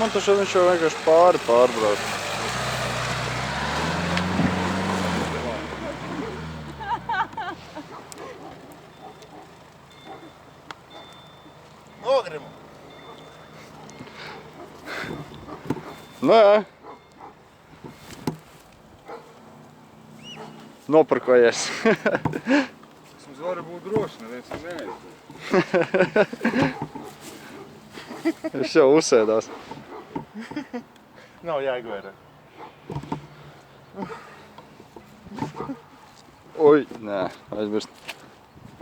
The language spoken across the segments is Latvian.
Man taču viņš jau vienkārši pārbrauc. Nogrimu. Nē. Noparkojies. Mums var būt droši, neviens neaizies. Viņš jau uzsēdās. Nav jāgvēra. Oi, nē, aizmirst.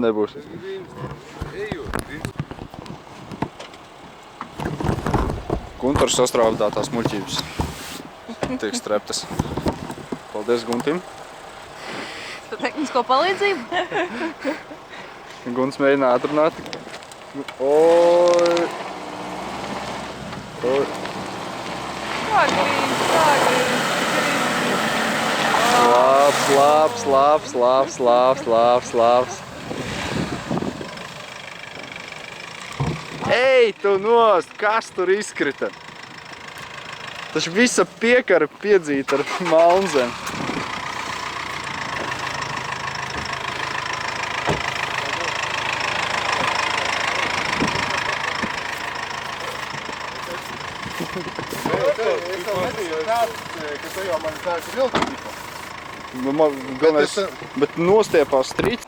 Nebūs. Guntars sastrādā tās muļķības. Tiek streptas. Paldies Guntim. Par tehnisko palīdzību? Gunts mēģina atrunāt. Oi! Oi! Slāps. Ej, tu nost! Kas tur izkrita? Taču visa piekara piedzīta ar malnzem. Bet nostiepās strīds.